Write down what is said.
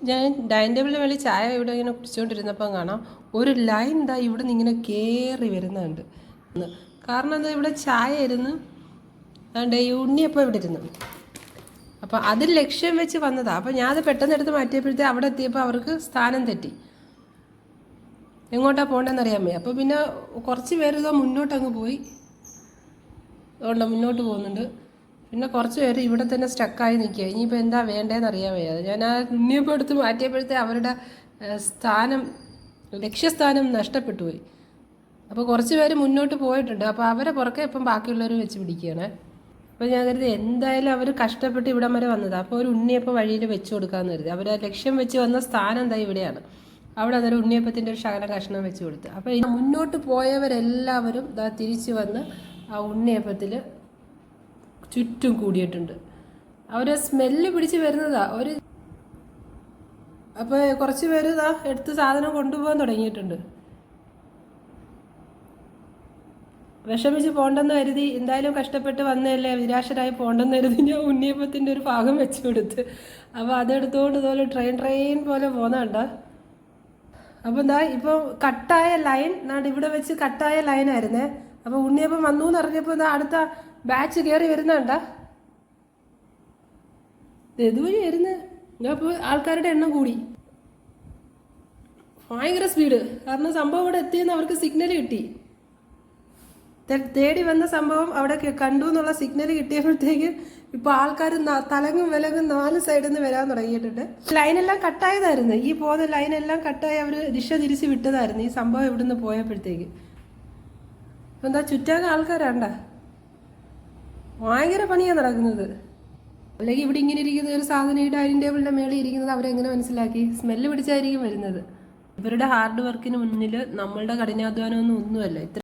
ഞാൻ ഡൈനിങ് ടേബിളിന് വേണ്ടി ചായ ഇവിടെ ഇങ്ങനെ കുടിച്ചുകൊണ്ടിരുന്നപ്പം കാണാം ഒരു ലൈൻ എന്താ ഇവിടെ നിന്ന് ഇങ്ങനെ കയറി വരുന്നുണ്ട്. കാരണം എന്താ ഇവിടെ ചായ ഇരുന്ന് അതുകൊണ്ട് ഈ ഉണ്ണിയപ്പം ഇവിടെ ഇരുന്നു. അപ്പോൾ അതിൽ ലക്ഷ്യം വെച്ച് വന്നതാണ്. അപ്പോൾ ഞാനത് പെട്ടെന്ന് എടുത്ത് മാറ്റിയപ്പോഴത്തേ അവിടെ എത്തിയപ്പോൾ അവർക്ക് സ്ഥാനം തെറ്റി. എങ്ങോട്ടാണ് പോകേണ്ടതെന്ന് അറിയാൻ വയ്യ. അപ്പോൾ പിന്നെ കുറച്ച് പേര് ഇതോ മുന്നോട്ടങ്ങ് പോയി, അതുകൊണ്ട് മുന്നോട്ട് പോകുന്നുണ്ട്. പിന്നെ കുറച്ച് പേര് ഇവിടെ തന്നെ സ്റ്റക്കായി നിൽക്കുക. ഇനിയിപ്പോൾ എന്താ വേണ്ടതെന്ന് അറിയാൻ വയ്യാതെ ഞാൻ ആ ഉണ്ണിയപ്പം എടുത്ത് മാറ്റിയപ്പോഴത്തേ അവരുടെ സ്ഥാനം ലക്ഷ്യസ്ഥാനം നഷ്ടപ്പെട്ടു പോയി. അപ്പോൾ കുറച്ച് പേര് മുന്നോട്ട് പോയിട്ടുണ്ട്. അപ്പോൾ അവരെ പുറകെ ഇപ്പം ബാക്കിയുള്ളവർ വെച്ച് പിടിക്കുകയാണ്. അപ്പോൾ ഞാൻ കരുതി എന്തായാലും അവർ കഷ്ടപ്പെട്ട് ഇവിടം വരെ വന്നതാണ്. അപ്പോൾ ഒരു ഉണ്ണിയപ്പം വഴിയിൽ വെച്ച് കൊടുക്കാമെന്ന് കരുതി. അവർ ലക്ഷ്യം വെച്ച് വന്ന സ്ഥാനം എന്താ ഇവിടെയാണ്. അവിടെ അന്നേരം ഉണ്ണിയപ്പത്തിൻ്റെ ഒരു ശകലം കഷ്ണം വെച്ച് കൊടുത്ത്. അപ്പോൾ മുന്നോട്ട് പോയവരെല്ലാവരും ഇതാ തിരിച്ച് വന്ന് ആ ഉണ്ണിയപ്പത്തിൽ ചുറ്റും കൂടിയിട്ടുണ്ട്. അവർ സ്മെല്ല് പിടിച്ച് വരുന്നതാ ഒരു. അപ്പോൾ കുറച്ച് പേര് ഇതാ എടുത്ത് സാധനം കൊണ്ടുപോകാൻ തുടങ്ങിയിട്ടുണ്ട്. വിഷമിച്ച് പോകണ്ടെന്ന് കരുതി, എന്തായാലും കഷ്ടപ്പെട്ട് വന്നതല്ലേ, നിരാശരായി പോകണ്ടെന്ന് കരുതി ഞാൻ ഉണ്ണിയപ്പത്തിൻ്റെ ഒരു ഭാഗം വെച്ച് കൊടുത്ത്. അപ്പോൾ അതെടുത്തുകൊണ്ട് ഇതുപോലെ ട്രെയിൻ പോലെ പോകുന്നുണ്ട്. അപ്പോൾ എന്താ ഇപ്പോൾ കട്ടായ ലൈൻ ഇവിടെ വെച്ച് കട്ടായ ലൈനായിരുന്നേ. അപ്പോൾ ഉണ്ണിയപ്പം വന്നു എന്ന് അറിഞ്ഞപ്പോൾ എന്താ അടുത്ത ബാച്ച് കയറി വരുന്നുണ്ടാ. ഇതുവഴി വരുന്നത്. അപ്പോൾ ആൾക്കാരുടെ എണ്ണം കൂടി ഭയങ്കര സ്പീഡ്. കാരണം സംഭവം ഇവിടെ എത്തിയെന്ന് അവർക്ക് സിഗ്നൽ കിട്ടി. തേടി വന്ന സംഭവം അവിടെ കണ്ടു എന്നുള്ള സിഗ്നൽ കിട്ടിയപ്പോഴത്തേക്ക് ഇപ്പോൾ ആൾക്കാർ തലങ്ങും വിലങ്ങും 4 സൈഡിൽ നിന്ന് വരാൻ തുടങ്ങിയിട്ടുണ്ട്. ലൈനെല്ലാം കട്ടായതായിരുന്നു. ഈ പോകുന്ന ലൈനെല്ലാം കട്ടായി അവർ ദിശ തിരിച്ച് വിട്ടതായിരുന്നു ഈ സംഭവം ഇവിടുന്ന് പോയപ്പോഴത്തേക്ക്. ഇപ്പം എന്താ ചുറ്റാകെ ആൾക്കാരാണ്ട, ഭയങ്കര പണിയാണ് നടക്കുന്നത്. അല്ലെങ്കിൽ ഇവിടെ ഇങ്ങനെ ഇരിക്കുന്ന ഒരു സാധനം ഈ ഡൈനിങ് ടേബിളിൻ്റെ മേളിൽ ഇരിക്കുന്നത് അവരെങ്ങനെ മനസ്സിലാക്കി? സ്മെല്ല് പിടിച്ചായിരിക്കും വരുന്നത്. ഇവരുടെ ഹാർഡ് വർക്കിന് മുന്നിൽ നമ്മളുടെ കഠിനാധ്വാനമൊന്നും ഒന്നുമല്ല.